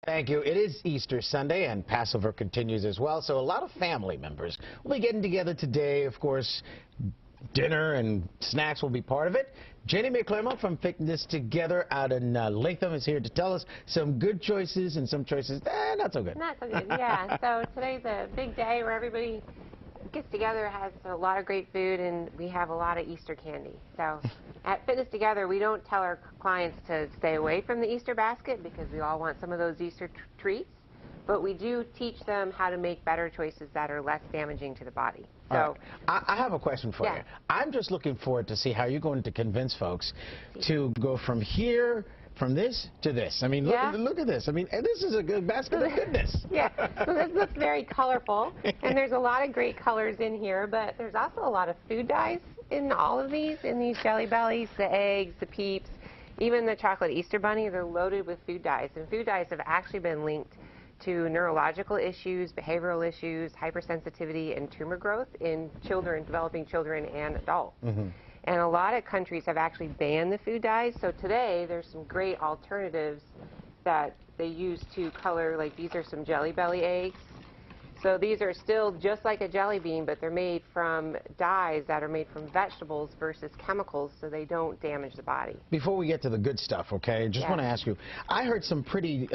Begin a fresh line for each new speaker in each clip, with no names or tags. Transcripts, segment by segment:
Thank you. It is Easter Sunday, and Passover continues as well, so a lot of family members will be getting together today. Of course, dinner and snacks will be part of it. May Clermont from Fitness Together out in Latham is here to tell us some good choices and some choices not so good.
Not so good, yeah. So today's a big day where everybody gets together, has a lot of great food, and we have a lot of Easter candy. So at Fitness Together, we don't tell our clients to stay away from the Easter basket because we all want some of those Easter treats, but we do teach them how to make better choices that are less damaging to the body. So
right. I have a question for you. I'm just looking forward to see how you're going to convince folks to go from here, from this to this. I mean, look at this. I mean, this is a good basket of goodness.
Yeah, so this looks very colorful, and there's a lot of great colors in here, but there's also a lot of food dyes in all of these, in these Jelly Bellies, the eggs, the Peeps, even the chocolate Easter Bunny. They're loaded with food dyes, and food dyes have actually been linked to neurological issues, behavioral issues, hypersensitivity, and tumor growth in children, developing children and adults. And a lot of countries have actually banned the food dyes. So today, there's some great alternatives that they use to color, like these are some Jelly Belly eggs. So these are still just like a jelly bean, but they're made from dyes that are made from vegetables versus chemicals, so they don't damage the body.
Before we get to the good stuff, okay, just want to ask you, I heard some pretty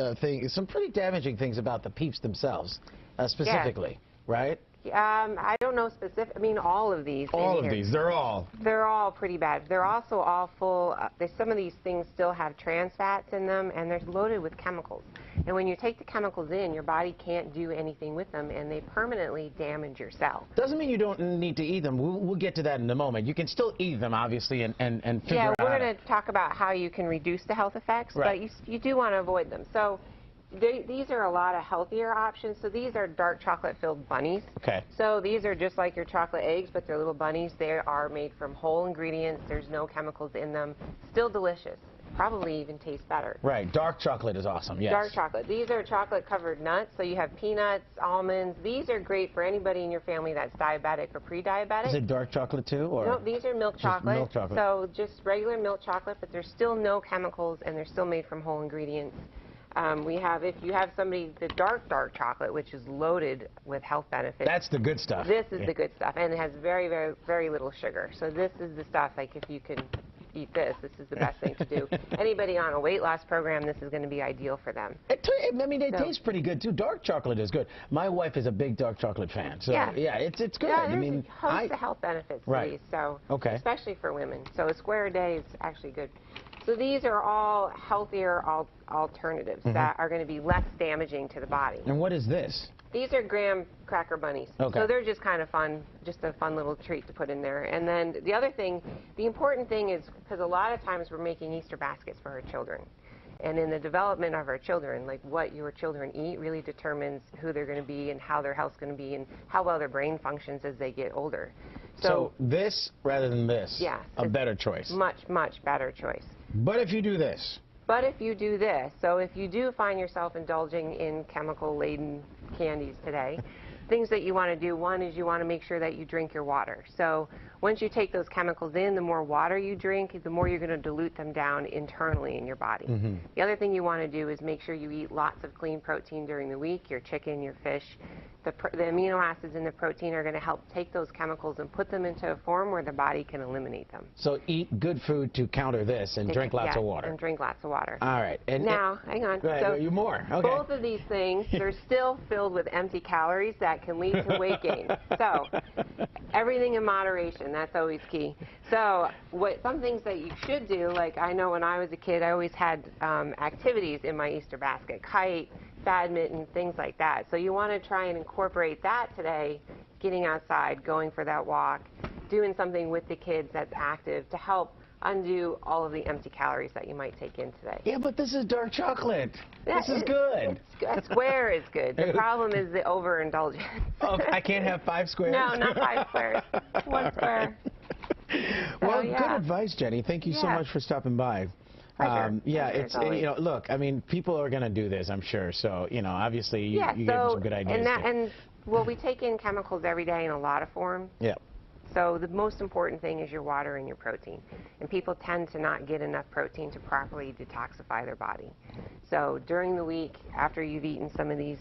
damaging things about the Peeps themselves, specifically, right?
I don't know specific. I mean, all of these.
They're all
pretty bad. They're also all full. Some of these things still have trans fats in them, and they're loaded with chemicals. And when you take the chemicals in, your body can't do anything with them, and they permanently damage your cells.
Doesn't mean you don't need to eat them. We'll get to that in a moment. You can still eat them, obviously, and figure out.
Yeah, we're going to talk about how you can reduce the health effects, but you do want to avoid them. So these are a lot of healthier options. So these are dark chocolate-filled bunnies.
Okay.
So these are just like your chocolate eggs, but they're little bunnies. They are made from whole ingredients. There's no chemicals in them. Still delicious. Probably even taste better.
Right. Dark chocolate is awesome, yes.
Dark chocolate. These are chocolate-covered nuts. So you have peanuts, almonds. These are great for anybody in your family that's diabetic or pre-diabetic.
Is it dark chocolate, too? Or
no, these are milk chocolate.
Milk chocolate.
So just regular milk chocolate, but there's still no chemicals, and they're still made from whole ingredients. If you have somebody, the dark chocolate, which is loaded with health benefits.
That's the good stuff.
This is the good stuff, and it has very, very, very little sugar. So this is the stuff, like if you can eat this is the best thing to do. Anybody on a weight loss program, this is going to be ideal for them.
It tastes pretty good, too. Dark chocolate is good. My wife is a big dark chocolate fan. So, yeah it's good.
Yeah, there's a host of health benefits to these, so, especially for women. So a square a day is actually good. So these are all healthier alternatives that are going to be less damaging to the body.
And what is this?
These are graham cracker bunnies.
Okay.
So they're just kind of fun, just a fun little treat to put in there. And then the other thing, the important thing is, because a lot of times we're making Easter baskets for our children. And in the development of our children, like what your children eat really determines who they're going to be and how their health's going to be and how well their brain functions as they get older.
So this rather than this, a better choice.
Much, much better choice.
But if you do this.
So if you do find yourself indulging in chemical-laden candies today, things that you want to do, one is you want to make sure that you drink your water. So once you take those chemicals in, the more water you drink, the more you're going to dilute them down internally in your body. The other thing you want to do is make sure you eat lots of clean protein during the week, your chicken, your fish. The amino acids in the protein are going to help take those chemicals and put them into a form where the body can eliminate them.
So eat good food to counter this and drink lots of water.
And drink lots of water.
All right. And
now, hang on.
So you more. Okay.
Both of these things, they're still filled with empty calories that can lead to weight gain. So everything in moderation, that's always key. So some things that you should do, like I know when I was a kid, I always had activities in my Easter basket, kite, badminton, things like that. So you want to try and incorporate that today, getting outside, going for that walk, doing something with the kids that's active to help undo all of the empty calories that you might take in today.
Yeah, but this is dark chocolate. This is good.
A square is good. The problem is the overindulgence.
Oh, I can't have 5 squares?
No, not 5 squares. 1 square.
Well, good advice, Jenny. Thank you so much for stopping by. It's look, I mean, people are going to do this, I'm sure. So, obviously you gave them some good ideas.
Well, we take in chemicals every day in a lot of forms.
Yeah.
So the most important thing is your water and your protein. And people tend to not get enough protein to properly detoxify their body. So during the week, after you've eaten some of these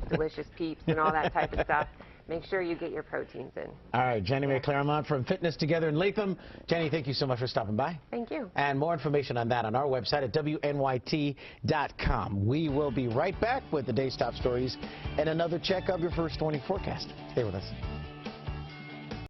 delicious peeps and all that type of stuff, make sure you get your proteins in.
All right, Jenny May Clermont from Fitness Together in Latham. Jenny, thank you so much for stopping by.
Thank you.
And more information on that on our website at WNYT.com. We will be right back with the day's top stories and another check of your first 24 forecast. Stay with us.